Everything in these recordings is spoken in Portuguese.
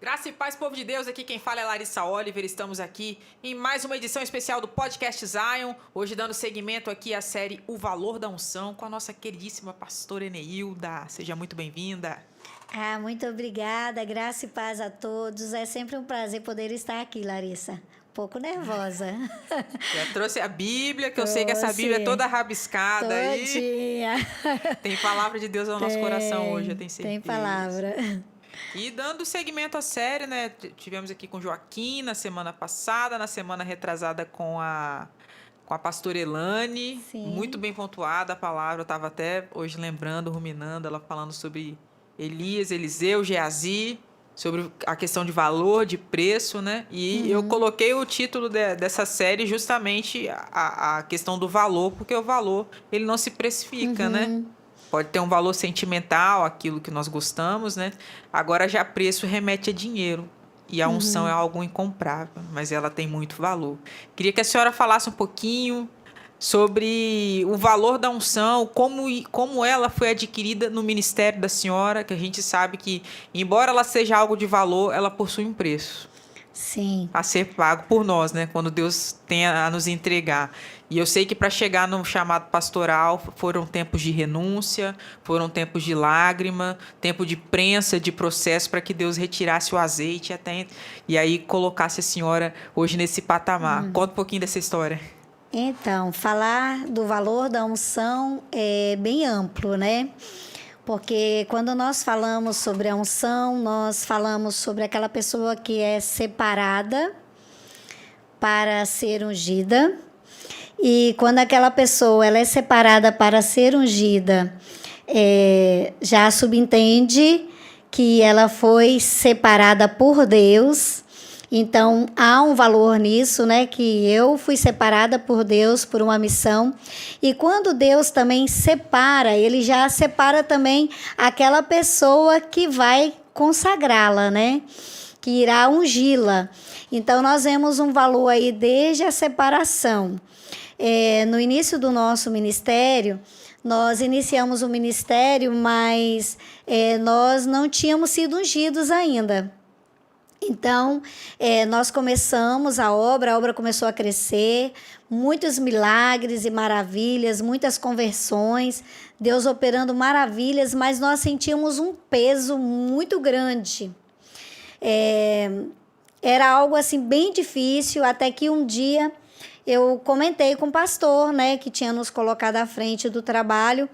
Graça e paz, povo de Deus, aqui quem fala é Larissa Oliver, estamos aqui em mais uma edição especial do Podcast Zion, hoje dando seguimento aqui à série O Valor da Unção, com a nossa queridíssima pastora Eneilda. Seja muito bem-vinda. Muito obrigada, graça e paz a todos, é sempre um prazer poder estar aqui, Larissa. Um pouco nervosa. Já trouxe a Bíblia, que eu sei que essa Bíblia é toda rabiscada Todinha. aí. Tem palavra de Deus no nosso coração hoje, eu tenho certeza. Tem palavra. E dando seguimento à série, né? Tivemos aqui com Joaquim na semana passada, na semana retrasada com a pastora Elane. Sim. Muito bem pontuada a palavra. Eu estava até hoje lembrando, ruminando, ela falando sobre Elias, Eliseu, Geazi, sobre a questão de valor, de preço, né? E eu coloquei o título dessa série justamente a questão do valor, porque o valor ele não se precifica, né? Pode ter um valor sentimental, aquilo que nós gostamos, né? Agora, já preço remete a dinheiro. E a unção é algo incomprável, mas ela tem muito valor. Queria que a senhora falasse um pouquinho sobre o valor da unção, como ela foi adquirida no ministério da senhora, que a gente sabe que, embora ela seja algo de valor, ela possui um preço. Sim. A ser pago por nós, né? Quando Deus tem a nos entregar. E eu sei que para chegar no chamado pastoral foram tempos de renúncia, foram tempos de lágrima, tempo de prensa, de processo para que Deus retirasse o azeite e aí colocasse a senhora hoje nesse patamar. Conta um pouquinho dessa história. Então, falar do valor da unção é bem amplo, né? Porque quando nós falamos sobre a unção, nós falamos sobre aquela pessoa que é separada para ser ungida. E quando aquela pessoa ela é separada para ser ungida, já subentende que ela foi separada por Deus. Então, há um valor nisso, né? Que eu fui separada por Deus por uma missão. E quando Deus também separa, Ele já separa também aquela pessoa que vai consagrá-la, né? Que irá ungí-la. Então, nós vemos um valor aí desde a separação. No início do nosso ministério, nós iniciamos o ministério, mas nós não tínhamos sido ungidos ainda. Então, nós começamos a obra começou a crescer, muitos milagres e maravilhas, muitas conversões, Deus operando maravilhas, mas nós sentíamos um peso muito grande. Era algo assim bem difícil, até que um dia eu comentei com o pastor, né, que tinha nos colocado à frente do trabalho,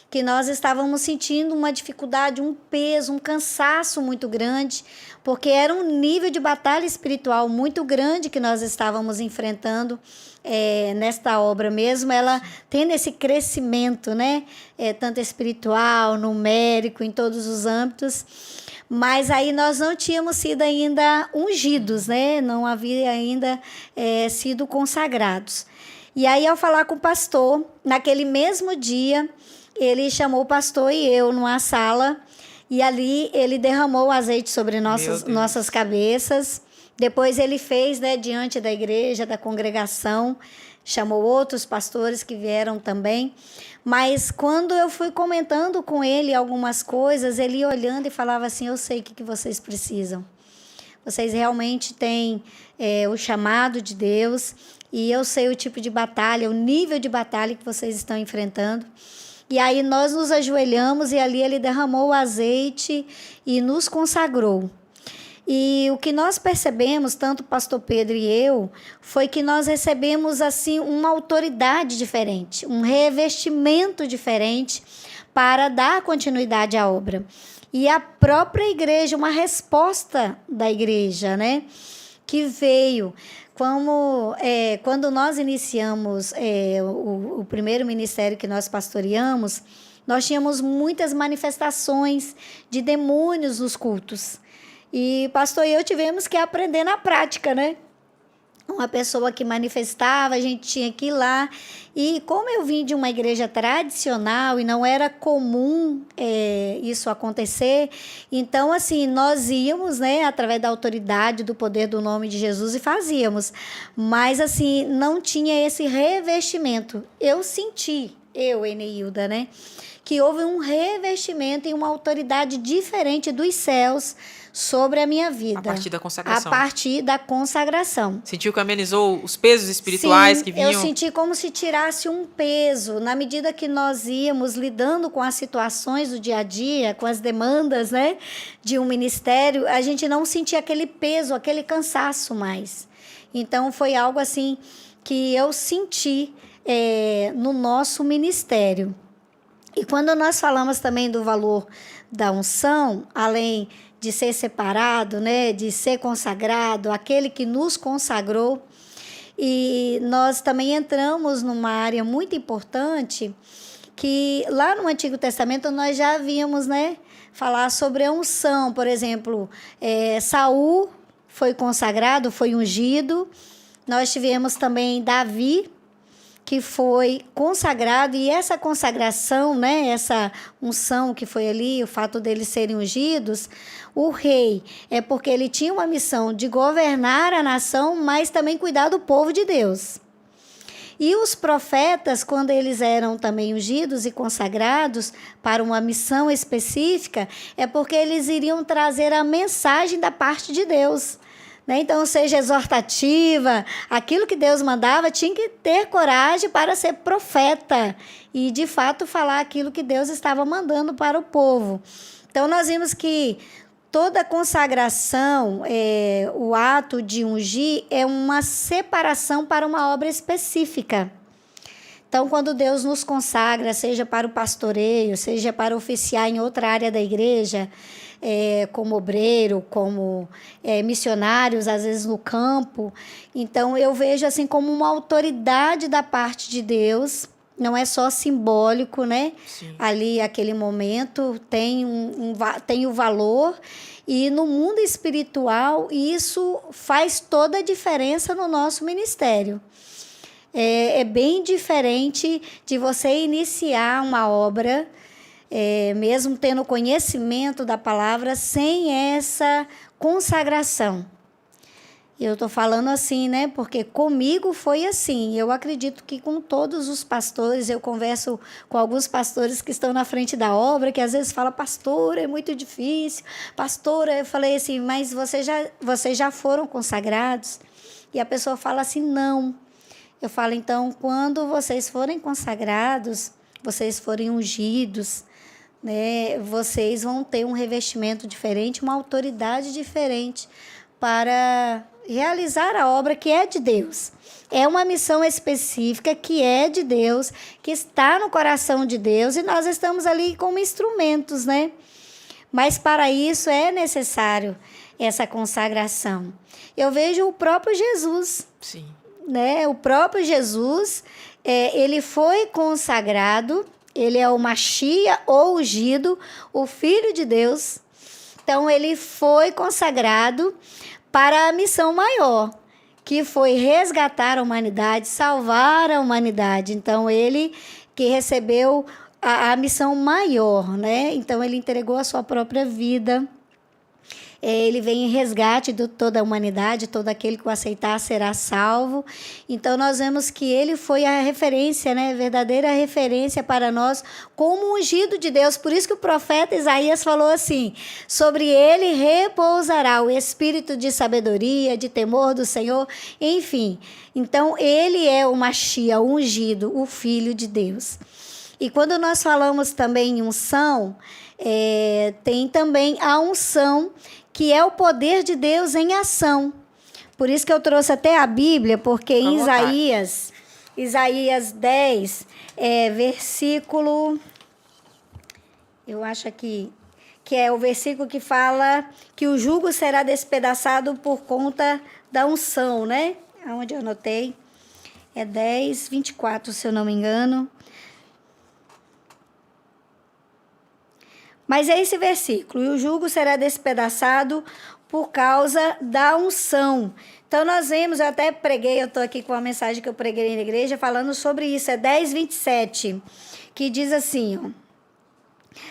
que nós estávamos sentindo uma dificuldade, um peso, um cansaço muito grande, porque era um nível de batalha espiritual muito grande que nós estávamos enfrentando nesta obra mesmo, ela tendo esse crescimento, né, tanto espiritual, numérico, em todos os âmbitos, mas aí nós não tínhamos sido ainda ungidos, né, não havia ainda sido consagrados. E aí, ao falar com o pastor, naquele mesmo dia, ele chamou o pastor e eu numa sala, e ali ele derramou o azeite sobre nossas cabeças. Depois ele fez, né, diante da igreja, da congregação, chamou outros pastores que vieram também. Mas quando eu fui comentando com ele algumas coisas, ele ia olhando e falava assim: eu sei o que vocês precisam. Vocês realmente têm o chamado de Deus, e eu sei o tipo de batalha, o nível de batalha que vocês estão enfrentando. E aí nós nos ajoelhamos e ali ele derramou o azeite e nos consagrou. E o que nós percebemos, tanto o pastor Pedro e eu, foi que nós recebemos assim uma autoridade diferente, um revestimento diferente para dar continuidade à obra. E a própria igreja, uma resposta da igreja, né, que veio. Quando nós iniciamos o primeiro ministério que nós pastoreamos, nós tínhamos muitas manifestações de demônios nos cultos. E pastor e eu tivemos que aprender na prática, né? Uma pessoa que manifestava, a gente tinha que ir lá. E como eu vim de uma igreja tradicional e não era comum isso acontecer, então, assim, nós íamos, né, através da autoridade, do poder do nome de Jesus, e fazíamos. Mas, assim, não tinha esse revestimento. Eu senti, Eneilda, né, que houve um revestimento e uma autoridade diferente dos céus sobre a minha vida. A partir da consagração. A partir da consagração. Sentiu que amenizou os pesos espirituais Sim, que vinham? eu senti como se tirasse um peso. Na medida que nós íamos lidando com as situações do dia a dia, com as demandas, né, de um ministério, a gente não sentia aquele peso, aquele cansaço mais. Então, foi algo assim que eu senti no nosso ministério. E quando nós falamos também do valor da unção, além de ser separado, né, de ser consagrado, aquele que nos consagrou, e nós também entramos numa área muito importante, que lá no Antigo Testamento nós já havíamos, né, falar sobre a unção. Por exemplo, Saul foi consagrado, foi ungido. Nós tivemos também Davi, que foi consagrado, e essa consagração, né, essa unção que foi ali, o fato deles serem ungidos, o rei, é porque ele tinha uma missão de governar a nação, mas também cuidar do povo de Deus. E os profetas, quando eles eram também ungidos e consagrados para uma missão específica, é porque eles iriam trazer a mensagem da parte de Deus. Então, seja exortativa, aquilo que Deus mandava, tinha que ter coragem para ser profeta e, de fato, falar aquilo que Deus estava mandando para o povo. Então, nós vimos que toda consagração, o ato de ungir, é uma separação para uma obra específica. Então, quando Deus nos consagra, seja para o pastoreio, seja para oficiar em outra área da igreja, como obreiro, como missionários, às vezes no campo. Então, eu vejo assim como uma autoridade da parte de Deus, não é só simbólico, né? Sim. Ali, aquele momento, tem tem o valor, e no mundo espiritual, isso faz toda a diferença no nosso ministério. É bem diferente de você iniciar uma obra, mesmo tendo conhecimento da palavra, sem essa consagração. Eu estou falando assim, né? Porque comigo foi assim. Eu acredito que com todos os pastores, eu converso com alguns pastores que estão na frente da obra, que às vezes falam, pastora, é muito difícil. Pastora, eu falei assim, mas vocês já foram consagrados? E a pessoa fala assim, não. Eu falo, então, quando vocês forem consagrados, vocês forem ungidos, né, vocês vão ter um revestimento diferente, uma autoridade diferente para realizar a obra que é de Deus. É uma missão específica que é de Deus, que está no coração de Deus, e nós estamos ali como instrumentos, né? Mas para isso é necessário essa consagração. Eu vejo o próprio Jesus. Sim. Né? O próprio Jesus, ele foi consagrado, ele é o Machia, ou ungido, o Filho de Deus. Então, ele foi consagrado para a missão maior, que foi resgatar a humanidade, salvar a humanidade. Então, ele que recebeu a missão maior, né? Então, ele entregou a sua própria vida. Ele vem em resgate de toda a humanidade, todo aquele que o aceitar será salvo. Então, nós vemos que ele foi a referência, né? Verdadeira referência para nós como ungido de Deus. Por isso que o profeta Isaías falou assim, sobre ele repousará o espírito de sabedoria, de temor do Senhor, enfim. Então, ele é o Machia, o ungido, o Filho de Deus. E quando nós falamos também em unção, tem também a unção, que é o poder de Deus em ação. Por isso que eu trouxe até a Bíblia, porque em Isaías 10, versículo... Eu acho aqui que é o versículo que fala que o jugo será despedaçado por conta da unção, né? Onde eu anotei. É 10, 24, se eu não me engano. Mas é esse versículo, e o jugo será despedaçado por causa da unção. Então, nós vemos, eu até preguei, eu estou aqui com a mensagem que eu preguei na igreja, falando sobre isso, é 10, 27, que diz assim, ó,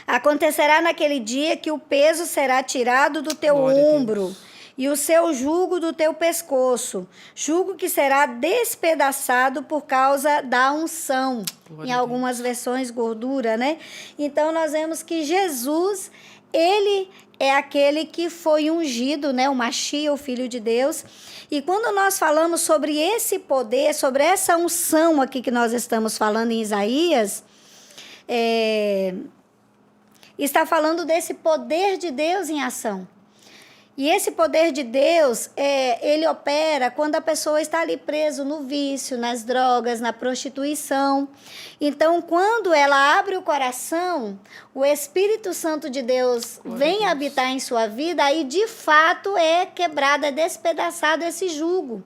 acontecerá naquele dia que o peso será tirado do teu ombro, e o seu jugo do teu pescoço, jugo que será despedaçado por causa da unção. Em algumas versões, gordura, né? Então, nós vemos que Jesus, ele é aquele que foi ungido, né? O Machia, o Filho de Deus. E quando nós falamos sobre esse poder, sobre essa unção aqui que nós estamos falando em Isaías, está falando desse poder de Deus em ação. E esse poder de Deus, ele opera quando a pessoa está ali preso no vício, nas drogas, na prostituição. Então, quando ela abre o coração, o Espírito Santo de Deus vem habitar em sua vida, aí de fato é quebrado, é despedaçado esse jugo.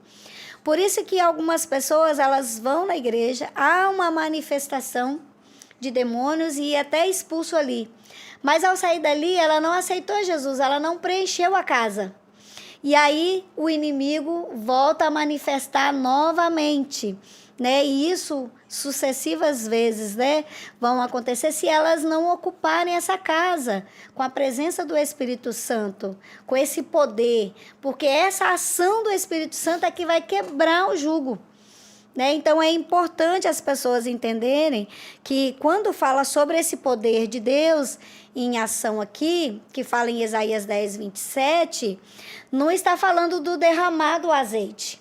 Por isso que algumas pessoas, elas vão na igreja, há uma manifestação de demônios e até expulso ali. Mas ao sair dali, ela não aceitou Jesus, ela não preencheu a casa. E aí o inimigo volta a manifestar novamente, né? E isso sucessivas vezes, né, vão acontecer se elas não ocuparem essa casa com a presença do Espírito Santo, com esse poder, porque essa ação do Espírito Santo é que vai quebrar o jugo. Né? Então, é importante as pessoas entenderem que quando fala sobre esse poder de Deus em ação aqui, que fala em Isaías 10, 27, não está falando do derramado azeite.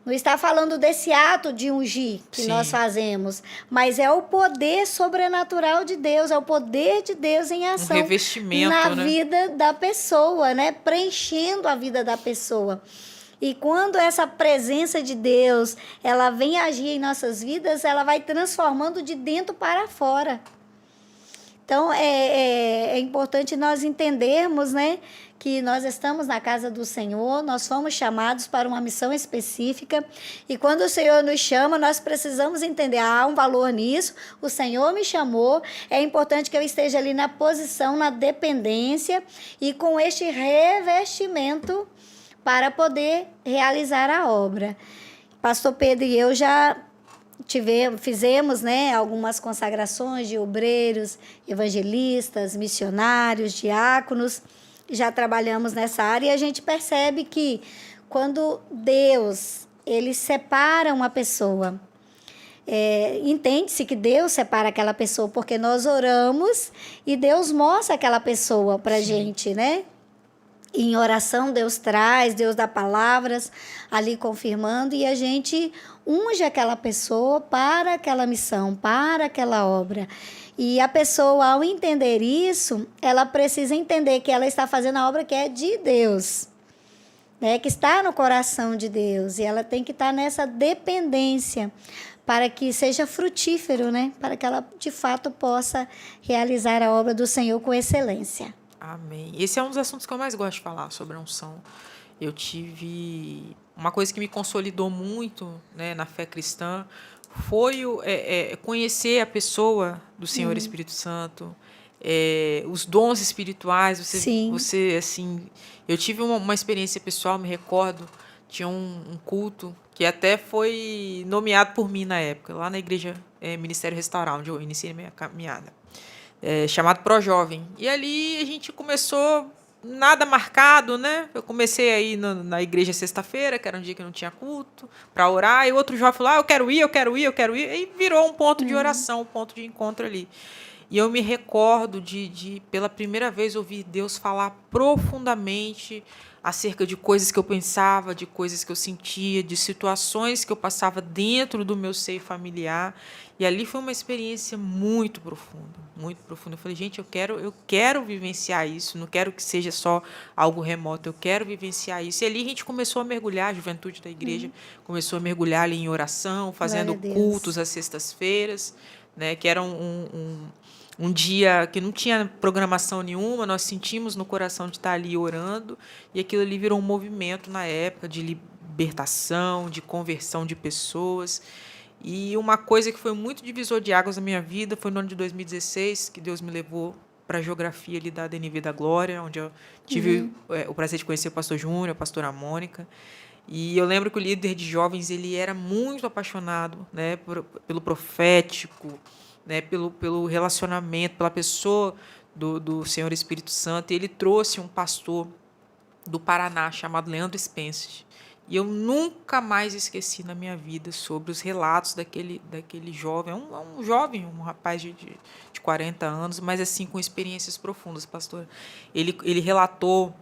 Não está falando desse ato de ungir que nós fazemos, mas é o poder sobrenatural de Deus, é o poder de Deus em ação revestimento, na né? vida da pessoa, né? Preenchendo a vida da pessoa. E quando essa presença de Deus, ela vem agir em nossas vidas, ela vai transformando de dentro para fora. Então, é importante nós entendermos, né, que nós estamos na casa do Senhor, nós fomos chamados para uma missão específica, e quando o Senhor nos chama, nós precisamos entender, há um valor nisso, o Senhor me chamou, é importante que eu esteja ali na posição, na dependência, e com este revestimento para poder realizar a obra. Pastor Pedro e eu já fizemos, né, algumas consagrações de obreiros, evangelistas, missionários, diáconos, já trabalhamos nessa área e a gente percebe que quando Deus, ele separa uma pessoa, entende-se que Deus separa aquela pessoa porque nós oramos e Deus mostra aquela pessoa para a gente, né? Em oração, Deus traz, Deus dá palavras ali confirmando e a gente unge aquela pessoa para aquela missão, para aquela obra. E a pessoa, ao entender isso, ela precisa entender que ela está fazendo a obra que é de Deus, né? Que está no coração de Deus. E ela tem que estar nessa dependência para que seja frutífero, né? Para que ela, de fato, possa realizar a obra do Senhor com excelência. Amém. Esse é um dos assuntos que eu mais gosto de falar, sobre a unção. Eu tive... Uma coisa que me consolidou muito, né, na fé cristã foi conhecer a pessoa do Senhor Espírito Santo, os dons espirituais. Você assim, eu tive uma experiência pessoal, me recordo, tinha um culto que até foi nomeado por mim na época, lá na igreja Ministério Restaurar, onde eu iniciei minha caminhada. Chamado Projovem. E ali a gente começou, nada marcado, né? Eu comecei aí na igreja sexta-feira, que era um dia que não tinha culto, para orar, e o outro jovem falou, eu quero ir, e virou um ponto de oração, um ponto de encontro ali. E eu me recordo de pela primeira vez, ouvir Deus falar profundamente acerca de coisas que eu pensava, de coisas que eu sentia, de situações que eu passava dentro do meu seio familiar. E ali foi uma experiência muito profunda, muito profunda. Eu falei, gente, eu quero vivenciar isso, não quero que seja só algo remoto, eu quero vivenciar isso. E ali a gente começou a mergulhar, a juventude da igreja começou a mergulhar ali em oração, fazendo cultos às sextas-feiras, né, que era um dia que não tinha programação nenhuma, nós sentimos no coração de estar ali orando, e aquilo ali virou um movimento na época de libertação, de conversão de pessoas. E uma coisa que foi muito divisor de águas na minha vida foi no ano de 2016, que Deus me levou para a geografia ali da DNV da Glória, onde eu tive o prazer de conhecer o pastor Júnior, a pastora Mônica. E eu lembro que o líder de jovens, ele era muito apaixonado, né, pelo profético, né, pelo relacionamento, pela pessoa do Senhor Espírito Santo. E ele trouxe um pastor do Paraná chamado Leandro Spencer. E eu nunca mais esqueci na minha vida sobre os relatos daquele jovem. Um jovem, um rapaz de 40 anos, mas assim com experiências profundas, pastor. Ele relatou,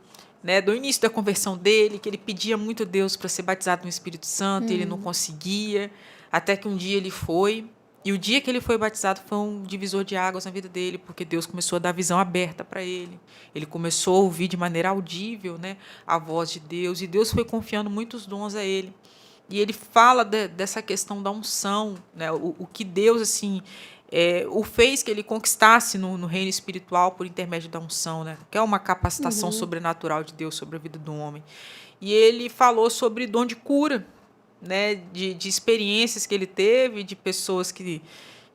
né, do início da conversão dele, que ele pedia muito a Deus para ser batizado no Espírito Santo, e ele não conseguia, até que um dia ele foi. E o dia que ele foi batizado foi um divisor de águas na vida dele, porque Deus começou a dar visão aberta para ele. Ele começou a ouvir de maneira audível, né, a voz de Deus, e Deus foi confiando muitos dons a ele. E ele fala dessa questão da unção, né, o que Deus assim o fez que ele conquistasse no reino espiritual por intermédio da unção, né, que é uma capacitação sobrenatural de Deus sobre a vida do homem. E ele falou sobre dom de cura, né, de experiências que ele teve, de pessoas que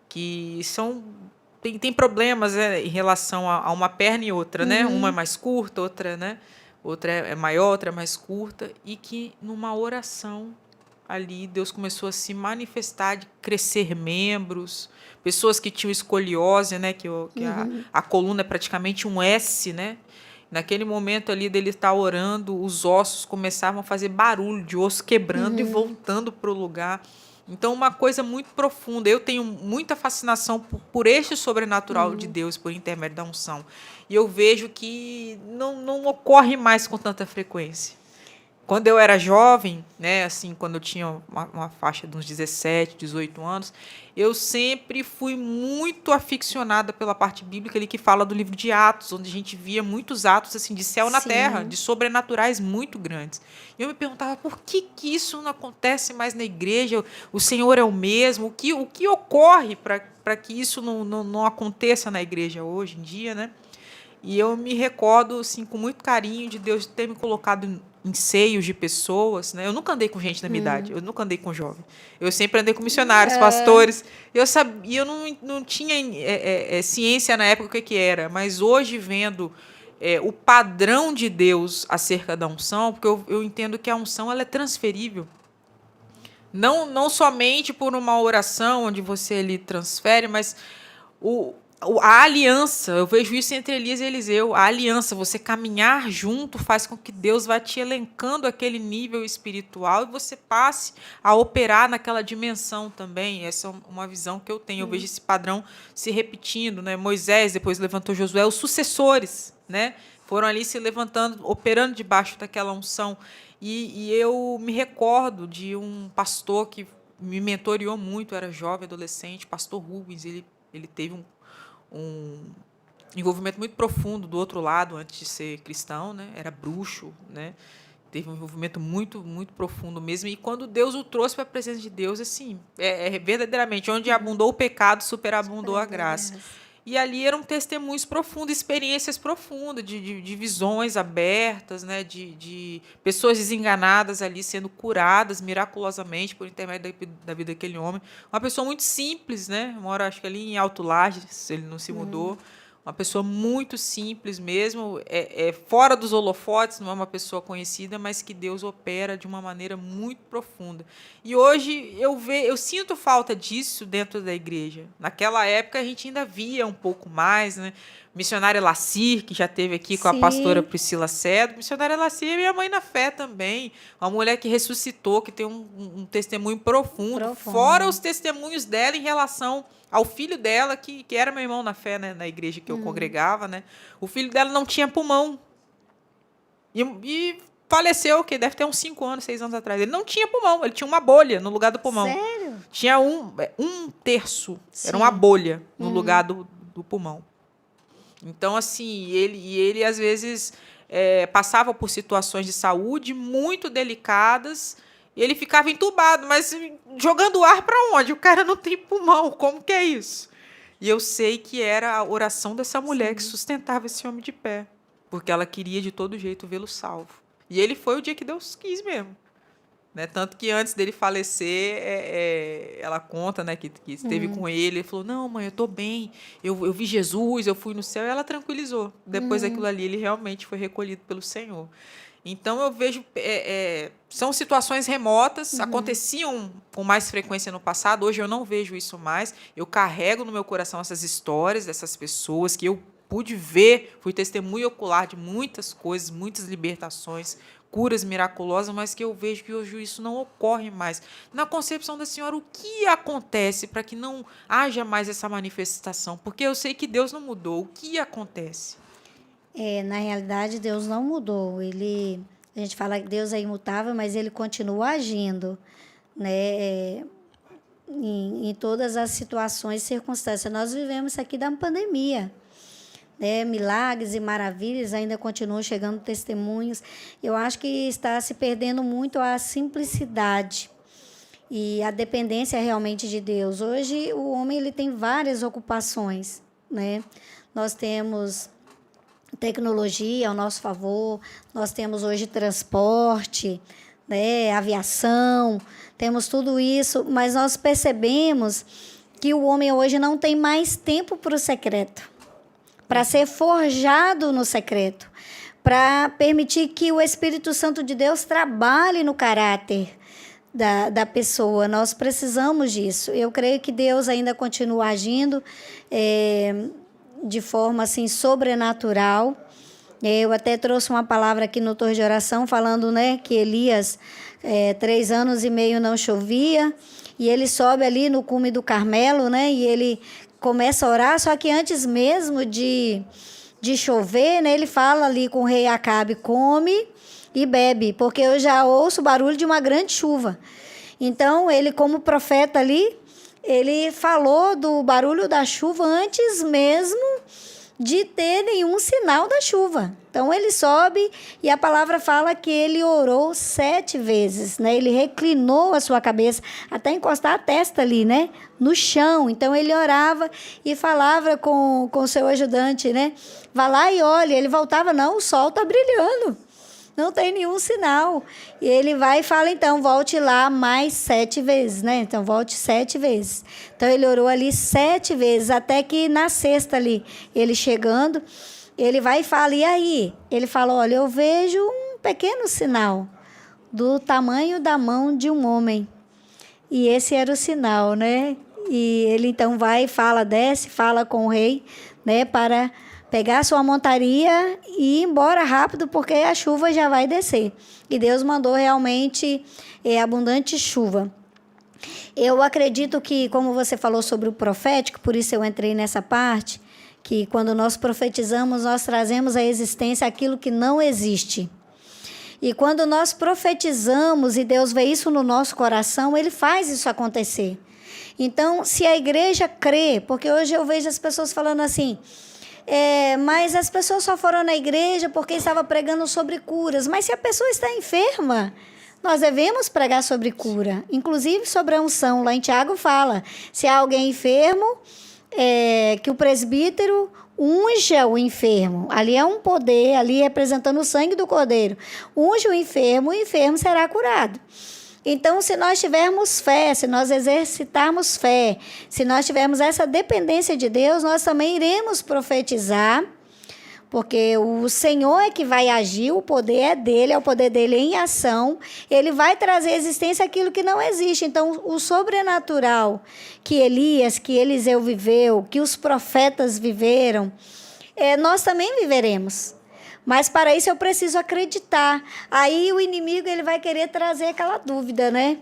tem problemas, né, em relação a uma perna e outra, né? Uma é mais curta, outra, né? Outra é maior, outra é mais curta, e que numa oração ali Deus começou a se manifestar, de crescer membros, pessoas que tinham escoliose, né, que a coluna é praticamente um S, né? Naquele momento ali dele estar orando, os ossos começavam a fazer barulho de osso quebrando e voltando para o lugar. Então, uma coisa muito profunda. Eu tenho muita fascinação por este sobrenatural de Deus, por intermédio da unção. E eu vejo que não ocorre mais com tanta frequência. Quando eu era jovem, né, assim, quando eu tinha uma faixa de uns 17, 18 anos, eu sempre fui muito aficionada pela parte bíblica ali que fala do livro de Atos, onde a gente via muitos atos assim de céu na terra, de sobrenaturais muito grandes. E eu me perguntava por que isso não acontece mais na igreja? O Senhor é o mesmo? O que ocorre para que isso não aconteça na igreja hoje em dia, né? E eu me recordo, assim, com muito carinho de Deus ter me colocado em seios de pessoas, né? Eu nunca andei com gente da minha idade, eu nunca andei com jovem. Eu sempre andei com missionários, pastores. Eu sabia, eu não tinha ciência na época o que era, mas hoje vendo o padrão de Deus acerca da unção, porque eu entendo que a unção ela é transferível. Não somente por uma oração onde você ali transfere, mas a aliança, eu vejo isso entre Elias e Eliseu, a aliança, você caminhar junto faz com que Deus vá te elencando aquele nível espiritual e você passe a operar naquela dimensão também. Essa é uma visão que eu tenho. Eu vejo esse padrão se repetindo, né? Moisés depois levantou Josué, os sucessores, né, foram ali se levantando, operando debaixo daquela unção. E eu me recordo de um pastor que me mentoreou muito, eu era jovem, adolescente, pastor Rubens. Ele teve um envolvimento muito profundo do outro lado antes de ser cristão, né? Era bruxo, né? Teve um envolvimento muito, muito profundo mesmo. E quando Deus o trouxe para a presença de Deus, assim, verdadeiramente, onde abundou o pecado, superabundou a graça. E ali eram testemunhos profundos, experiências profundas, de visões abertas, né? De pessoas desenganadas ali sendo curadas miraculosamente por intermédio da vida daquele homem. Uma pessoa muito simples, né? Mora, acho que ali em Alto Lages, ele não se mudou. Uma pessoa muito simples mesmo, fora dos holofotes, não é uma pessoa conhecida, mas que Deus opera de uma maneira muito profunda. E hoje eu sinto falta disso dentro da igreja. Naquela época a gente ainda via um pouco mais, né? Missionária Lacir, que já esteve aqui com a pastora Priscila Cedo. Missionária Lacir é minha mãe na fé também. Uma mulher que ressuscitou, que tem um testemunho profundo. Fora os testemunhos dela em relação ao filho dela, que era meu irmão na fé, né, na igreja que eu congregava, né? O filho dela não tinha pulmão. E faleceu, que deve ter uns 5 anos, 6 anos atrás. Ele não tinha pulmão, ele tinha uma bolha no lugar do pulmão. Sério? Tinha um terço, era uma bolha no lugar do pulmão. Então, assim, ele às vezes passava por situações de saúde muito delicadas. E ele ficava entubado, mas jogando ar para onde? O cara não tem pulmão, como que é isso? E eu sei que era a oração dessa mulher que sustentava esse homem de pé, porque ela queria de todo jeito vê-lo salvo. E ele foi o dia que Deus quis mesmo. Né? Tanto que antes dele falecer, ela conta, né, que esteve com ele. Ele falou, não, mãe, eu estou bem, eu vi Jesus, eu fui no céu. E ela tranquilizou. Depois daquilo ali, ele realmente foi recolhido pelo Senhor. Então, eu vejo... são situações remotas, aconteciam com mais frequência no passado. Hoje, eu não vejo isso mais. Eu carrego no meu coração essas histórias dessas pessoas que eu pude ver, fui testemunha ocular de muitas coisas, muitas libertações, curas miraculosas, mas que eu vejo que hoje isso não ocorre mais. Na concepção da senhora, o que acontece para que não haja mais essa manifestação? Porque eu sei que Deus não mudou. O que acontece? Na realidade, Deus não mudou. A gente fala que Deus é imutável, mas ele continua agindo, né? Em todas as situações e circunstâncias. Nós vivemos isso aqui da pandemia, né? Milagres e maravilhas, ainda continuam chegando testemunhos. Eu acho que está se perdendo muito a simplicidade e a dependência realmente de Deus. Hoje, o homem ele tem várias ocupações, né? Nós temos tecnologia ao nosso favor, nós temos hoje transporte, né, aviação, temos tudo isso, mas nós percebemos que o homem hoje não tem mais tempo para o secreto, para ser forjado no secreto, para permitir que o Espírito Santo de Deus trabalhe no caráter da pessoa. Nós precisamos disso. Eu creio que Deus ainda continua agindo de forma assim sobrenatural. Eu até trouxe uma palavra aqui no Torre de Oração falando, né, que Elias 3 anos e meio não chovia e ele sobe ali no cume do Carmelo, né, e ele começa a orar, só que antes mesmo de chover, né, ele fala ali com o rei Acabe: come e bebe, porque eu já ouço o barulho de uma grande chuva. Então ele, como profeta ali, ele falou do barulho da chuva antes mesmo de ter nenhum sinal da chuva. Então ele sobe e a palavra fala que ele orou 7 vezes, né? Ele reclinou a sua cabeça até encostar a testa ali, né, no chão. Então ele orava e falava com o seu ajudante, né? Vá lá e olha. Ele voltava: não, o sol está brilhando. Não tem nenhum sinal. E ele vai e fala: então, volte lá mais 7 vezes, né? Então, volte 7 vezes. Então, ele orou ali 7 vezes, até que na sexta ali, ele chegando, ele vai e fala: e aí? Ele fala: olha, eu vejo um pequeno sinal do tamanho da mão de um homem. E esse era o sinal, né? E ele, então, vai e fala, desce, fala com o rei, né, para pegar sua montaria e ir embora rápido, porque a chuva já vai descer. E Deus mandou realmente abundante chuva. Eu acredito que, como você falou sobre o profético, por isso eu entrei nessa parte, que quando nós profetizamos, nós trazemos à existência aquilo que não existe. E quando nós profetizamos e Deus vê isso no nosso coração, Ele faz isso acontecer. Então, se a igreja crê, porque hoje eu vejo as pessoas falando assim: mas as pessoas só foram na igreja porque estava pregando sobre curas. Mas se a pessoa está enferma, nós devemos pregar sobre cura, inclusive sobre a unção. Lá em Tiago fala: se há alguém enfermo, que o presbítero unja o enfermo. Ali é um poder, ali representando o sangue do Cordeiro. Unge o enfermo será curado. Então, se nós tivermos fé, se nós exercitarmos fé, se nós tivermos essa dependência de Deus, nós também iremos profetizar, porque o Senhor é que vai agir, o poder é dele, é o poder dele em ação. Ele vai trazer à existência aquilo que não existe. Então, o sobrenatural que Elias, que Eliseu viveu, que os profetas viveram, nós também viveremos. Mas para isso eu preciso acreditar. Aí o inimigo ele vai querer trazer aquela dúvida, né?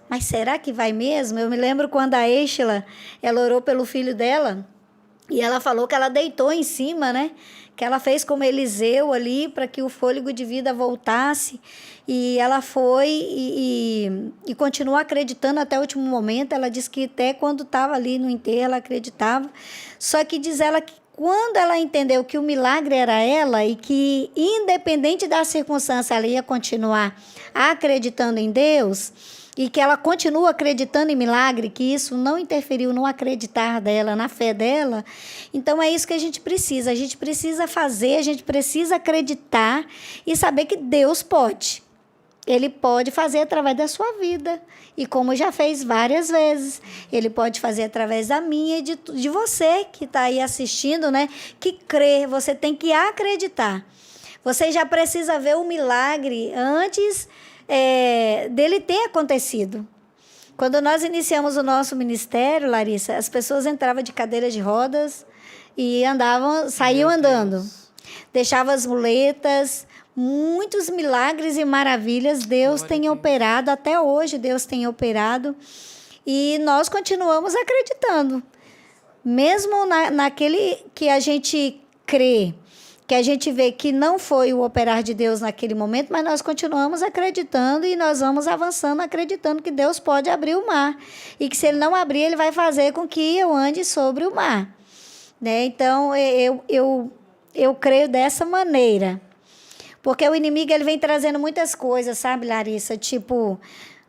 Mas será que vai mesmo? Eu me lembro quando a Êxila, ela orou pelo filho dela e ela falou que ela deitou em cima, né? Que ela fez como Eliseu ali para que o fôlego de vida voltasse. E ela foi e continuou acreditando até o último momento. Ela disse que até quando estava ali no enterro ela acreditava. Só que diz ela que quando ela entendeu que o milagre era ela e que, independente da circunstância, ela ia continuar acreditando em Deus e que ela continua acreditando em milagre, que isso não interferiu no acreditar dela, na fé dela, então é isso que a gente precisa. A gente precisa fazer, a gente precisa acreditar e saber que Deus pode. Ele pode fazer através da sua vida. E como já fez várias vezes, Ele pode fazer através da minha e de você que está aí assistindo, né? Que crê, você tem que acreditar. Você já precisa ver o milagre antes dele ter acontecido. Quando nós iniciamos o nosso ministério, Larissa, as pessoas entravam de cadeira de rodas e saíam andando. Deixavam as muletas. muitos milagres e maravilhas Deus tem operado, até hoje Deus tem operado, e nós continuamos acreditando. Mesmo naquele que a gente crê, que a gente vê que não foi o operar de Deus naquele momento, mas nós continuamos acreditando e nós vamos avançando acreditando que Deus pode abrir o mar. E que se Ele não abrir, Ele vai fazer com que eu ande sobre o mar. Né? Então, eu creio dessa maneira. Porque o inimigo ele vem trazendo muitas coisas, sabe, Larissa? Tipo,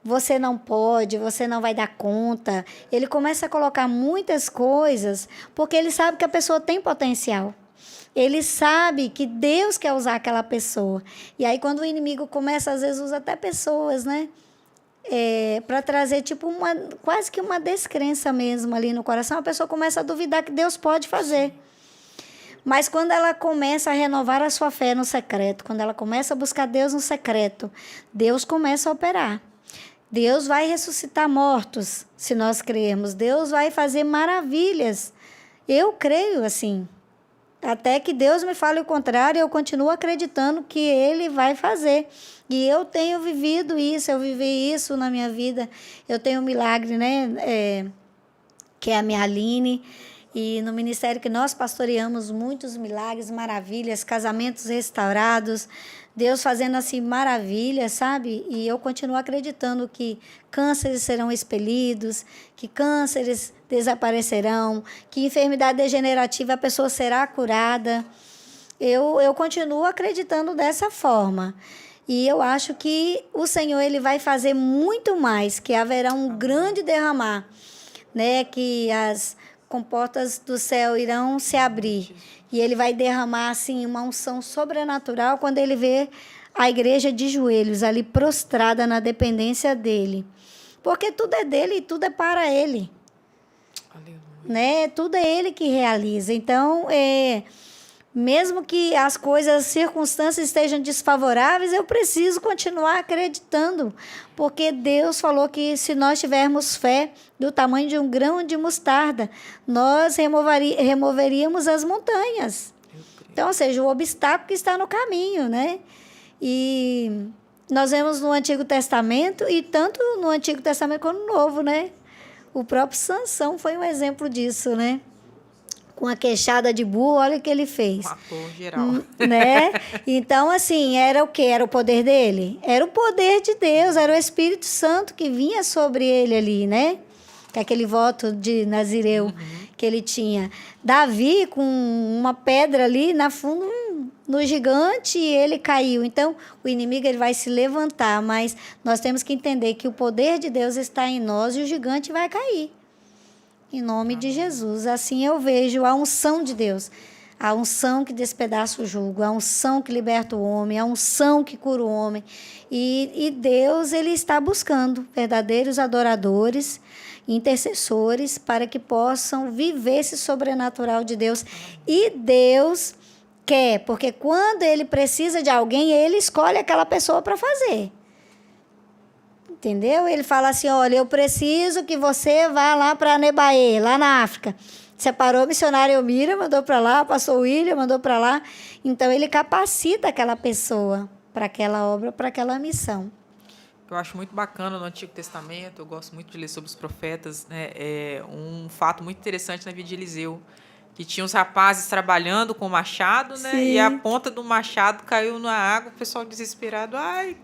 você não pode, você não vai dar conta. Ele começa a colocar muitas coisas porque ele sabe que a pessoa tem potencial. Ele sabe que Deus quer usar aquela pessoa. E aí, quando o inimigo começa, às vezes usa até pessoas, né? Para trazer tipo quase que uma descrença mesmo ali no coração, a pessoa começa a duvidar que Deus pode fazer. Mas quando ela começa a renovar a sua fé no secreto, quando ela começa a buscar Deus no secreto, Deus começa a operar. Deus vai ressuscitar mortos, se nós crermos. Deus vai fazer maravilhas. Eu creio assim. Até que Deus me fale o contrário, eu continuo acreditando que Ele vai fazer. E eu tenho vivido isso, eu vivi isso na minha vida. Eu tenho um milagre, né? Que é a minha Aline. E no ministério que nós pastoreamos, muitos milagres, maravilhas, casamentos restaurados, Deus fazendo assim maravilhas, sabe? E eu continuo acreditando que cânceres serão expelidos, que cânceres desaparecerão, que enfermidade degenerativa a pessoa será curada. Eu continuo acreditando dessa forma. E eu acho que o Senhor ele vai fazer muito mais, que haverá um grande derramar, né? Que as comportas do céu irão se abrir. E Ele vai derramar assim, uma unção sobrenatural quando Ele vê a igreja de joelhos ali prostrada na dependência dEle. Porque tudo é dEle e tudo é para Ele. Aleluia. Né? Tudo é Ele que realiza. Então, mesmo que as coisas, as circunstâncias estejam desfavoráveis, eu preciso continuar acreditando. Porque Deus falou que se nós tivermos fé do tamanho de um grão de mostarda, nós removeríamos as montanhas. Então, ou seja, o obstáculo que está no caminho, né? E nós vemos no Antigo Testamento, e tanto no Antigo Testamento quanto no Novo, né? O próprio Sansão foi um exemplo disso, né? Com a queixada de burro, olha o que ele fez. Matou geral. Né? Então, assim, era o quê? Era o poder dele? Era o poder de Deus, era o Espírito Santo que vinha sobre ele ali, né? Aquele voto de Nazireu que ele tinha. Davi, com uma pedra ali na fundo, no gigante, e ele caiu. Então, o inimigo ele vai se levantar, mas nós temos que entender que o poder de Deus está em nós e o gigante vai cair. Em nome de Jesus. Assim eu vejo a unção de Deus. A unção que despedaça o jugo, a unção que liberta o homem, a unção que cura o homem. E Deus ele está buscando verdadeiros adoradores, intercessores, para que possam viver esse sobrenatural de Deus. E Deus quer, porque quando Ele precisa de alguém, Ele escolhe aquela pessoa para fazer. Entendeu? Ele fala assim, olha, eu preciso que você vá lá para Nebaê, lá na África. Separou a missionária Elmira, mandou para lá, passou o William, mandou para lá. Então, ele capacita aquela pessoa para aquela obra, para aquela missão. Eu acho muito bacana no Antigo Testamento, eu gosto muito de ler sobre os profetas, né? Um fato muito interessante na vida de Eliseu, que tinha os rapazes trabalhando com o machado, né? E a ponta do machado caiu na água, o pessoal desesperado, ai...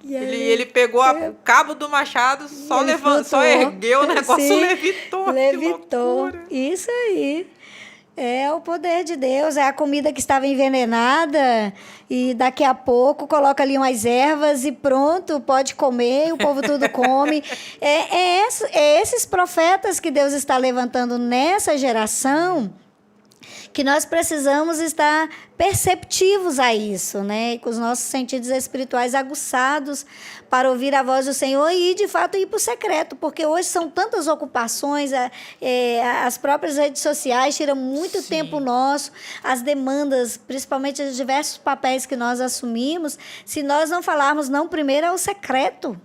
Ele pegou o cabo do machado, só ergueu o negócio, sim, levitou. Levitou. Isso aí. É o poder de Deus, é a comida que estava envenenada e daqui a pouco coloca ali umas ervas e pronto, pode comer, o povo tudo come. É esses profetas que Deus está levantando nessa geração que nós precisamos estar perceptivos a isso, né? Com os nossos sentidos espirituais aguçados para ouvir a voz do Senhor e, de fato, ir para o secreto, porque hoje são tantas ocupações, as próprias redes sociais tiram muito Sim. tempo nosso, as demandas, principalmente os diversos papéis que nós assumimos, se nós não falarmos não primeiro ao secreto.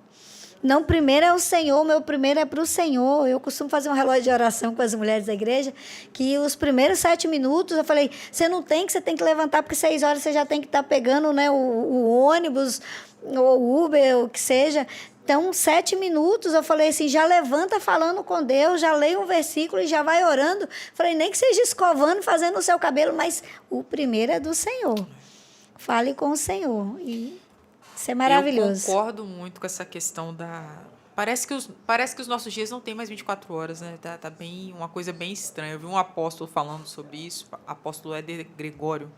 Não, primeiro é o Senhor, meu primeiro é para o Senhor. Eu costumo fazer um relógio de oração com as mulheres da igreja, que os primeiros 7 minutos, eu falei, você tem que levantar, porque 6 horas você já tem que estar pegando, né, o ônibus, ou Uber, o que seja. Então, 7 minutos, eu falei assim, já levanta falando com Deus, já leia um versículo e já vai orando. Falei, nem que seja escovando, fazendo o seu cabelo, mas o primeiro é do Senhor. Fale com o Senhor. E isso é maravilhoso. Eu concordo muito com essa questão da... Parece que os nossos dias não têm mais 24 horas, né? Tá bem, uma coisa bem estranha. Eu vi um apóstolo falando sobre isso, apóstolo Éder Gregório,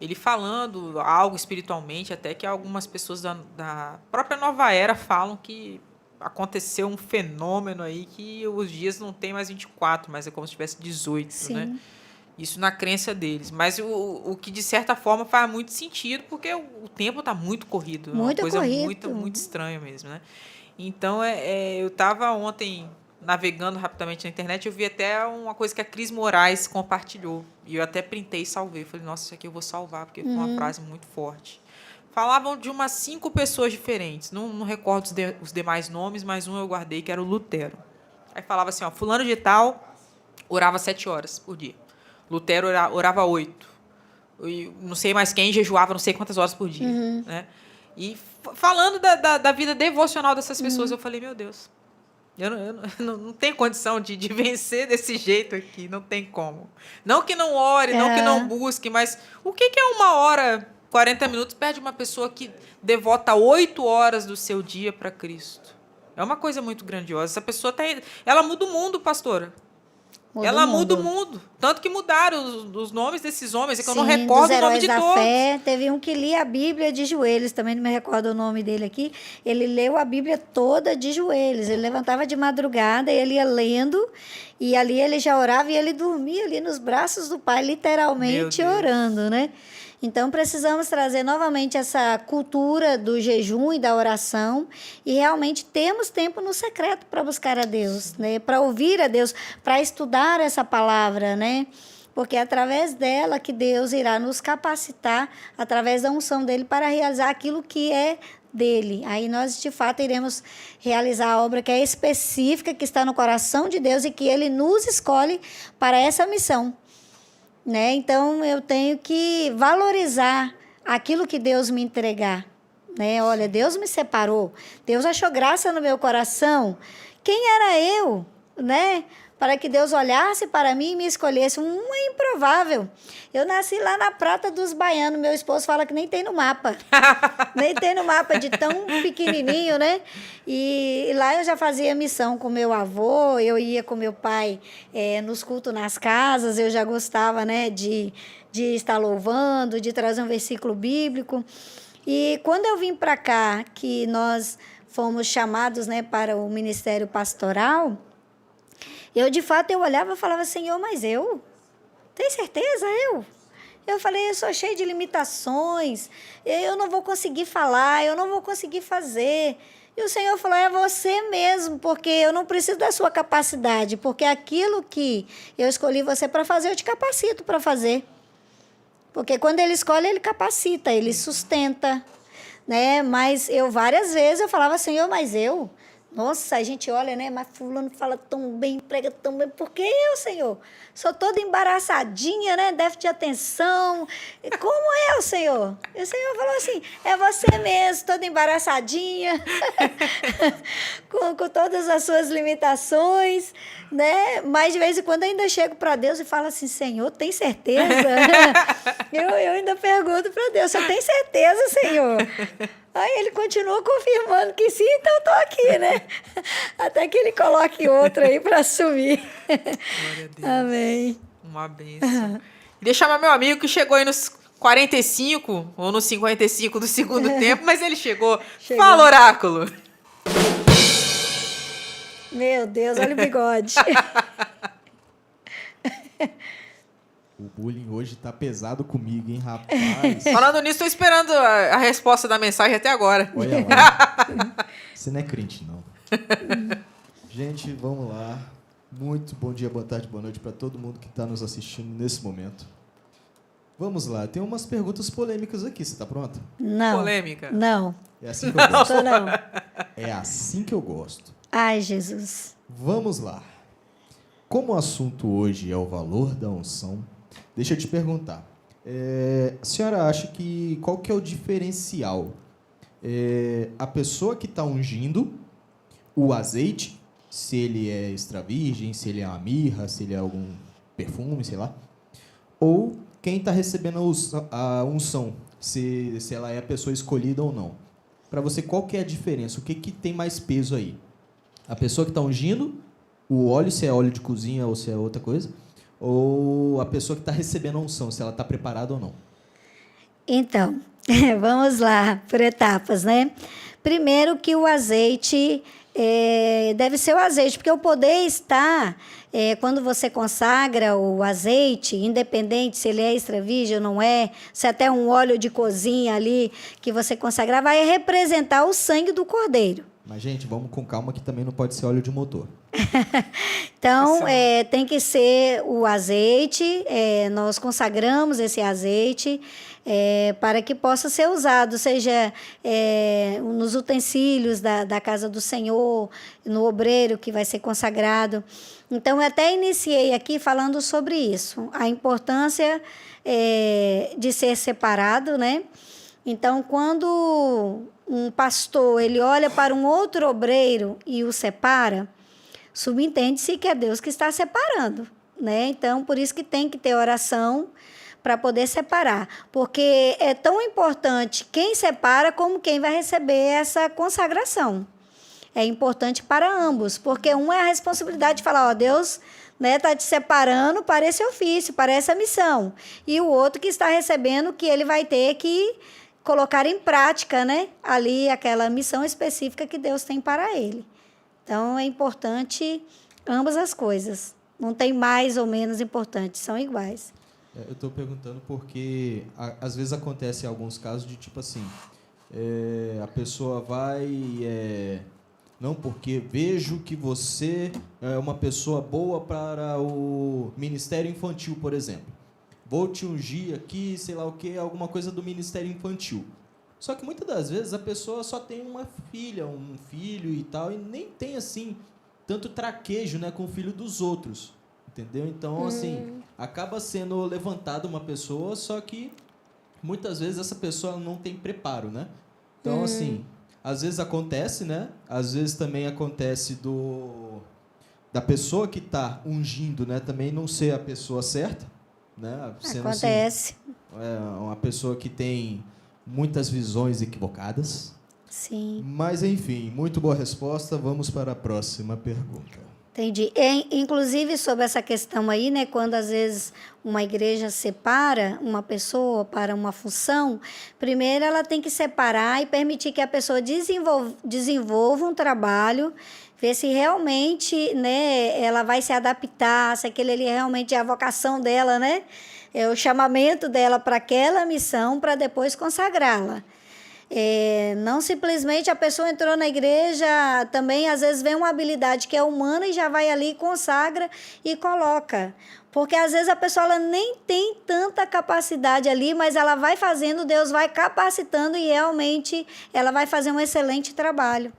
ele falando algo espiritualmente, até que algumas pessoas da própria Nova Era falam que aconteceu um fenômeno aí que os dias não tem mais 24, mas é como se tivesse 18, Sim. né? Isso na crença deles. Mas o que, de certa forma, faz muito sentido, porque o tempo está muito corrido. Muito é uma coisa corrido. muito estranha mesmo, né? Então, eu estava ontem navegando rapidamente na internet, eu vi até uma coisa que a Cris Moraes compartilhou. E eu até printei e salvei. Falei, nossa, isso aqui eu vou salvar, porque foi uma frase muito forte. Falavam de umas 5 pessoas diferentes. Não recordo os demais nomes, mas um eu guardei, que era o Lutero. Aí falava assim, ó, fulano de tal orava 7 horas por dia. Lutero orava 8. E não sei mais quem jejuava não sei quantas horas por dia. Né? E falando da vida devocional dessas pessoas, eu falei, meu Deus, eu não tenho condição de vencer desse jeito aqui, não tem como. Não que não ore, não que não busque, mas o que é 1 hora, 40 minutos, perto de uma pessoa que devota 8 horas do seu dia para Cristo? É uma coisa muito grandiosa. Essa pessoa ela muda o mundo, pastora. Ela muda o mundo. Tanto que mudaram os nomes desses homens, é que eu não recordo o nome de todos. Fé. Teve um que lia a Bíblia de joelhos, também não me recordo o nome dele aqui. Ele leu a Bíblia toda de joelhos. Ele levantava de madrugada, ele ia lendo, e ali ele já orava e ele dormia ali nos braços do Pai, literalmente orando, né? Então, precisamos trazer novamente essa cultura do jejum e da oração e realmente termos tempo no secreto para buscar a Deus, né? Para ouvir a Deus, para estudar essa palavra, né? Porque é através dela que Deus irá nos capacitar, através da unção dele, para realizar aquilo que é dele. Aí nós, de fato, iremos realizar a obra que é específica, que está no coração de Deus e que ele nos escolhe para essa missão. Né? Então, eu tenho que valorizar aquilo que Deus me entregar. Né? Olha, Deus me separou, Deus achou graça no meu coração. Quem era eu, né? Para que Deus olhasse para mim e me escolhesse? É improvável. Eu nasci lá na Prata dos Baianos. Meu esposo fala que nem tem no mapa. Nem tem no mapa, de tão pequenininho, né? E lá eu já fazia missão com meu avô, eu ia com meu pai nos cultos nas casas, eu já gostava, né, de estar louvando, de trazer um versículo bíblico. E quando eu vim para cá, que nós fomos chamados, né, para o ministério pastoral, de fato, eu olhava e falava, Senhor, mas eu? Tem certeza, eu? Eu falei, eu sou cheio de limitações, eu não vou conseguir falar, eu não vou conseguir fazer. E o Senhor falou, é você mesmo, porque eu não preciso da sua capacidade, porque aquilo que eu escolhi você para fazer, eu te capacito para fazer. Porque quando Ele escolhe, Ele capacita, Ele sustenta, né? Mas várias vezes, eu falava, Senhor, mas eu? Nossa, a gente olha, né? Mas fulano fala tão bem, prega tão bem. Por que eu, Senhor? Sou toda embaraçadinha, né? Déficit de atenção. Como eu, Senhor? E o Senhor falou assim, é você mesmo, toda embaraçadinha, com todas as suas limitações, né? Mas de vez em quando eu ainda chego para Deus e falo assim, Senhor, tem certeza? eu ainda pergunto para Deus, você tem certeza, Senhor? Aí ele continua confirmando que sim, então eu estou aqui, né? Até que ele coloque outro aí para assumir. Glória a Deus. Amém. Uma bênção. Queria chamar meu amigo que chegou aí nos 45 ou nos 55 do segundo tempo, mas ele chegou. Fala, oráculo! Meu Deus, olha o bigode. O bullying hoje tá pesado comigo, hein, rapaz? Falando nisso, tô esperando a resposta da mensagem até agora. Olha lá. Você não é crente, não. Gente, vamos lá. Muito bom dia, boa tarde, boa noite para todo mundo que está nos assistindo nesse momento. Vamos lá. Tem umas perguntas polêmicas aqui. Você está pronta? Não. Polêmica. Não. É assim que eu gosto. Não. É assim que eu gosto. Ai, Jesus. Vamos lá. Como o assunto hoje é o valor da unção, deixa eu te perguntar. A senhora acha que qual que é o diferencial? A pessoa que está ungindo o azeite, se ele é extra virgem, se ele é uma mirra, se ele é algum perfume, sei lá, ou quem está recebendo a unção, se ela é a pessoa escolhida ou não. Para você, qual que é a diferença? O que, que tem mais peso aí? A pessoa que está ungindo o óleo, se é óleo de cozinha ou se é outra coisa, ou a pessoa que está recebendo a unção, se ela está preparada ou não? Então, vamos lá, por etapas, né? Primeiro que o azeite deve ser o azeite, porque o poder está, quando você consagra o azeite, independente se ele é extra virgem ou não é, se é até um óleo de cozinha ali que você consagrar, vai representar o sangue do cordeiro. Mas, gente, vamos com calma que também não pode ser óleo de motor. Então, tem que ser o azeite, nós consagramos esse azeite para que possa ser usado, seja nos utensílios da casa do Senhor, no obreiro que vai ser consagrado. Então, eu até iniciei aqui falando sobre isso, a importância de ser separado, né? Então, quando um pastor ele olha para um outro obreiro e o separa, subentende-se que é Deus que está separando, né? Então, por isso que tem que ter oração para poder separar, porque é tão importante quem separa como quem vai receber essa consagração. É importante para ambos, porque um é a responsabilidade de falar, ó, Deus, né, está te separando para esse ofício, para essa missão, e o outro que está recebendo que ele vai ter que colocar em prática, né, ali aquela missão específica que Deus tem para ele. Então, é importante ambas as coisas. Não tem mais ou menos importante, são iguais. Eu estou perguntando porque às vezes acontece em alguns casos de tipo assim, a pessoa vai... não, porque vejo que você é uma pessoa boa para o Ministério Infantil, por exemplo. Vou te ungir aqui, sei lá o quê, alguma coisa do Ministério Infantil. Só que muitas das vezes a pessoa só tem uma filha, um filho e tal, e nem tem, assim, tanto traquejo, né, com o filho dos outros, entendeu? Então, assim, acaba sendo levantada uma pessoa, só que muitas vezes essa pessoa não tem preparo, né? Então, assim, às vezes acontece, né? Às vezes também acontece da pessoa que está ungindo, né, também não ser a pessoa certa, né? Sendo, acontece. Assim, uma pessoa que tem muitas visões equivocadas. Sim. Mas, enfim, muito boa resposta. Vamos para a próxima pergunta. Entendi. Inclusive, sobre essa questão aí, né, quando às vezes uma igreja separa uma pessoa para uma função, primeiro ela tem que separar e permitir que a pessoa desenvolva um trabalho, ver se realmente, né, ela vai se adaptar, se aquele ali realmente é a vocação dela, né, é o chamamento dela para aquela missão, para depois consagrá-la. Não simplesmente a pessoa entrou na igreja, também às vezes vem uma habilidade que é humana e já vai ali, consagra e coloca. Porque às vezes a pessoa ela nem tem tanta capacidade ali, mas ela vai fazendo, Deus vai capacitando e realmente ela vai fazer um excelente trabalho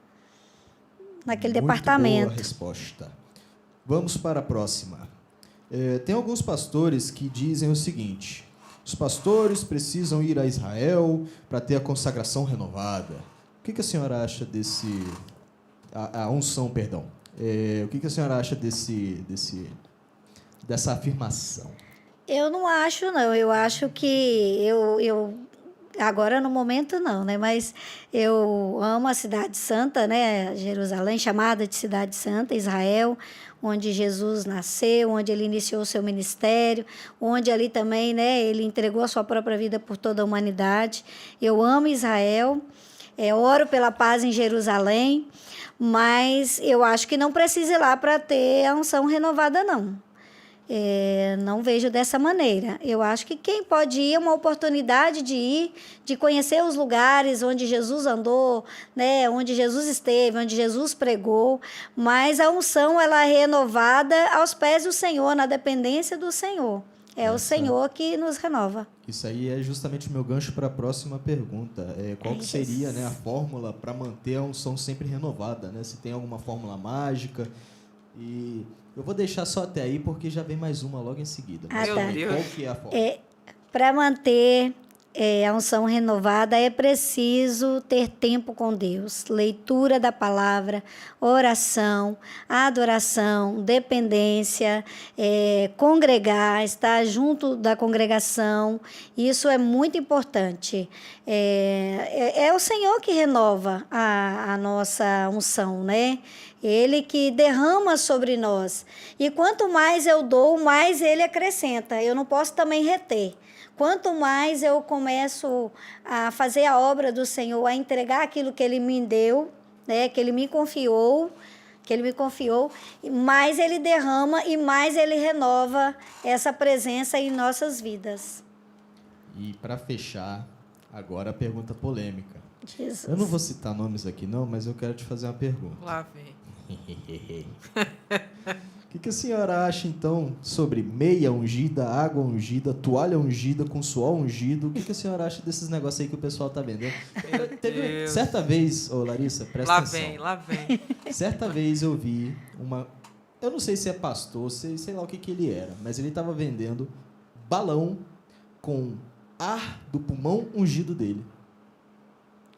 naquele departamento. Boa resposta. Vamos para a próxima. Tem alguns pastores que dizem o seguinte: os pastores precisam ir a Israel para ter a consagração renovada. O que a senhora acha desse... A unção, perdão. O que a senhora acha dessa afirmação? Eu não acho, não. Eu acho que eu agora no momento não, né? Mas eu amo a Cidade Santa, né? Jerusalém, chamada de Cidade Santa, Israel, onde Jesus nasceu, onde ele iniciou o seu ministério, onde ali também, né, ele entregou a sua própria vida por toda a humanidade. Eu amo Israel, oro pela paz em Jerusalém, mas eu acho que não precisa ir lá para ter a unção renovada, não. Não vejo dessa maneira. Eu acho que quem pode ir é uma oportunidade de ir, de conhecer os lugares onde Jesus andou, né, onde Jesus esteve, onde Jesus pregou, mas a unção ela é renovada aos pés do Senhor, na dependência do Senhor. É o Senhor que nos renova. Isso aí é justamente o meu gancho para a próxima pergunta. Qual que seria, né, a fórmula para manter a unção sempre renovada? Né? Se tem alguma fórmula mágica? E eu vou deixar só até aí, porque já vem mais uma logo em seguida. Mas Meu Deus. qual que é a fórmula? Para manter a unção renovada, é preciso ter tempo com Deus, leitura da palavra, oração, adoração, dependência, congregar, estar junto da congregação. Isso é muito importante. É o Senhor que renova a nossa unção, né? Ele que derrama sobre nós. E quanto mais eu dou, mais Ele acrescenta. Eu não posso também reter. Quanto mais eu começo a fazer a obra do Senhor, a entregar aquilo que Ele me deu, né, que Ele me confiou, mais Ele derrama e mais Ele renova essa presença em nossas vidas. E para fechar, agora a pergunta polêmica. Jesus. Eu não vou citar nomes aqui não, mas eu quero te fazer uma pergunta. Lá vem. O que a senhora acha, então, sobre meia ungida, água ungida, toalha ungida, com suor ungido? O que a senhora acha desses negócios aí que o pessoal tá vendendo? Teve certa vez, Larissa, presta atenção. Lá vem. Certa vez eu vi uma... Eu não sei se é pastor, sei lá o que ele era, mas ele estava vendendo balão com ar do pulmão ungido dele.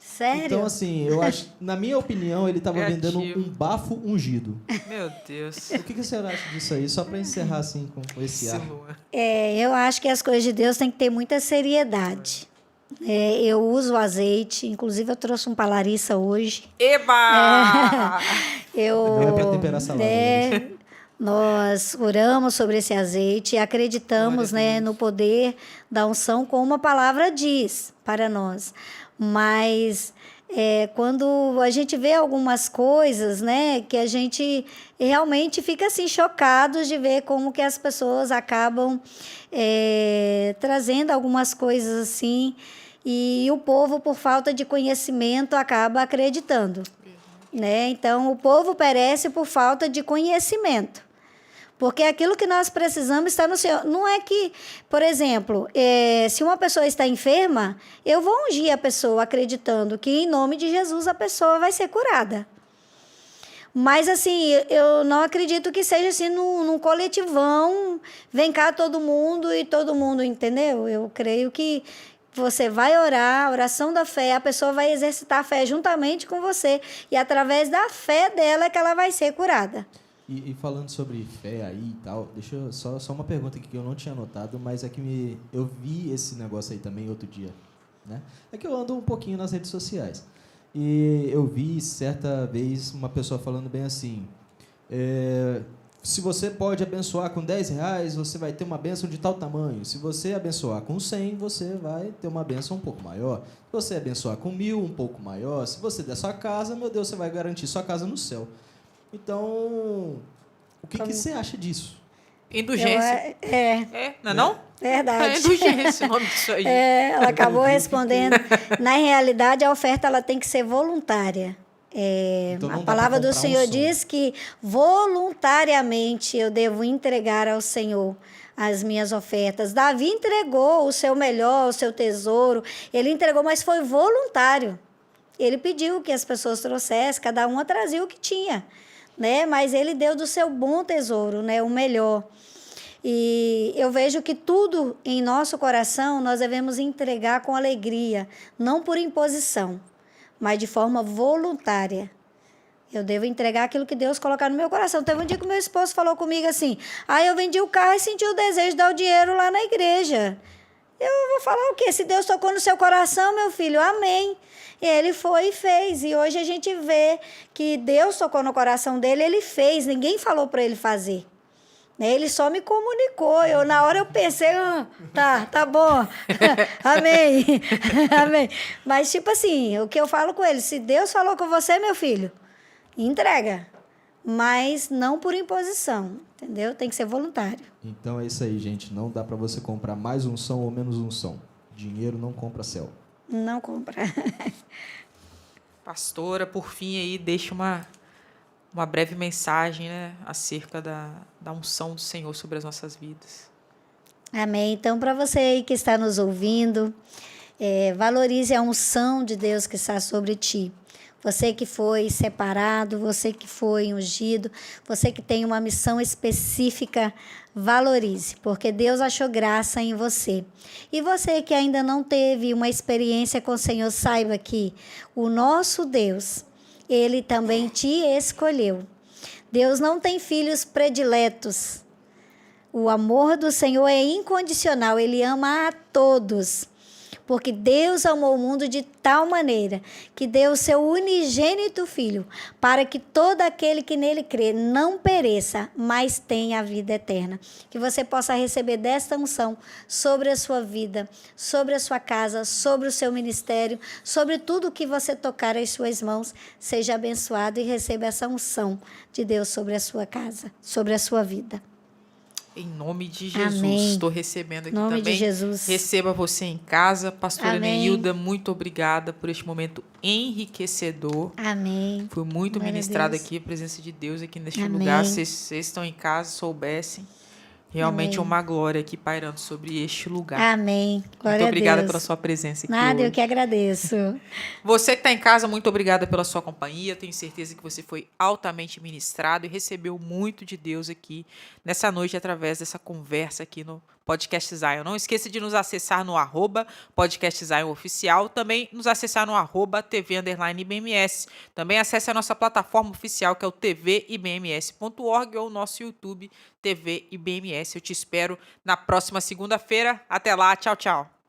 Sério? Então, assim, eu acho, na minha opinião, ele estava vendendo um bafo ungido. Meu Deus. O que a senhora acha disso aí? Só para encerrar, assim, com esse ar. Eu acho que as coisas de Deus têm que ter muita seriedade. Eu uso azeite, inclusive eu trouxe um para Larissa hoje. Eba! Não é para temperar salada. Nós oramos sobre esse azeite e acreditamos, né, no poder da unção, como uma palavra diz para nós. Mas quando a gente vê algumas coisas, né, que a gente realmente fica assim chocados de ver como que as pessoas acabam trazendo algumas coisas assim, e o povo, por falta de conhecimento, acaba acreditando, né? Então o povo perece por falta de conhecimento. Porque aquilo que nós precisamos está no Senhor. Não é que, por exemplo, se uma pessoa está enferma, eu vou ungir a pessoa acreditando que, em nome de Jesus, a pessoa vai ser curada. Mas, assim, eu não acredito que seja assim num coletivão, vem cá todo mundo e todo mundo, entendeu? Eu creio que você vai orar, a oração da fé, a pessoa vai exercitar a fé juntamente com você. E, através da fé dela, é que ela vai ser curada. E falando sobre fé aí e tal, deixa eu só uma pergunta aqui que eu não tinha notado, mas é que eu vi esse negócio aí também outro dia, né? É que eu ando um pouquinho nas redes sociais e eu vi certa vez uma pessoa falando bem assim, se você pode abençoar com R$10, você vai ter uma bênção de tal tamanho. Se você abençoar com 100, você vai ter uma bênção um pouco maior. Se você abençoar com 1.000, um pouco maior. Se você der sua casa, meu Deus, você vai garantir sua casa no céu. Então, o que você acha disso? Indulgência. Não é não? Verdade. É indulgência o nome disso aí. Ela acabou respondendo. Na realidade, a oferta ela tem que ser voluntária. Então, a palavra do Senhor diz que voluntariamente eu devo entregar ao Senhor as minhas ofertas. Davi entregou o seu melhor, o seu tesouro. Ele entregou, mas foi voluntário. Ele pediu que as pessoas trouxessem, cada uma trazia o que tinha, né? Mas ele deu do seu bom tesouro, né? O melhor. E eu vejo que tudo em nosso coração nós devemos entregar com alegria, não por imposição, mas de forma voluntária. Eu devo entregar aquilo que Deus colocar no meu coração. Teve um dia que meu esposo falou comigo assim, eu vendi o carro e senti o desejo de dar o dinheiro lá na igreja. Eu vou falar o quê? Se Deus tocou no seu coração, meu filho, amém. E ele foi e fez. E hoje a gente vê que Deus tocou no coração dele, ele fez. Ninguém falou para ele fazer. Ele só me comunicou. Na hora eu pensei, tá bom. Amém. Amém. Mas, tipo assim, o que eu falo com ele, se Deus falou com você, meu filho, entrega. Mas não por imposição, entendeu? Tem que ser voluntário. Então é isso aí, gente. Não dá para você comprar mais unção ou menos unção. Dinheiro não compra céu. Não compra. Pastora, por fim, aí, deixa uma breve mensagem, né, acerca da unção do Senhor sobre as nossas vidas. Amém. Então, para você aí que está nos ouvindo, valorize a unção de Deus que está sobre ti. Você que foi separado, você que foi ungido, você que tem uma missão específica, valorize, porque Deus achou graça em você. E você que ainda não teve uma experiência com o Senhor, saiba que o nosso Deus, Ele também te escolheu. Deus não tem filhos prediletos. O amor do Senhor é incondicional, Ele ama a todos. Porque Deus amou o mundo de tal maneira que deu o seu unigênito Filho, para que todo aquele que nele crê não pereça, mas tenha a vida eterna. Que você possa receber desta unção sobre a sua vida, sobre a sua casa, sobre o seu ministério, sobre tudo que você tocar as suas mãos. Seja abençoado e receba essa unção de Deus sobre a sua casa, sobre a sua vida. Em nome de Jesus, Amém. estou recebendo aqui Nome também. de Jesus. Receba você em casa. Pastora Amém. Neilda, muito obrigada por este momento enriquecedor. Amém. Foi muito Glória a ministrada Deus. aqui, a presença de Deus aqui neste Amém. lugar. Se vocês estão em casa, soubessem. Realmente é Amém. uma glória aqui pairando sobre este lugar. Amém. Glória Muito a obrigada Deus. pela sua presença aqui Nada, hoje. eu que agradeço. Você que está em casa, muito obrigada pela sua companhia. Tenho certeza que você foi altamente ministrado e recebeu muito de Deus aqui nessa noite através dessa conversa aqui no Podcast Zion. Não esqueça de nos acessar no @Podcast Zion Oficial, também nos acessar no @TV_IBMS. Também acesse a nossa plataforma oficial, que é o tvibms.org, ou o nosso YouTube TV IBMS. Eu te espero na próxima segunda-feira. Até lá, tchau, tchau.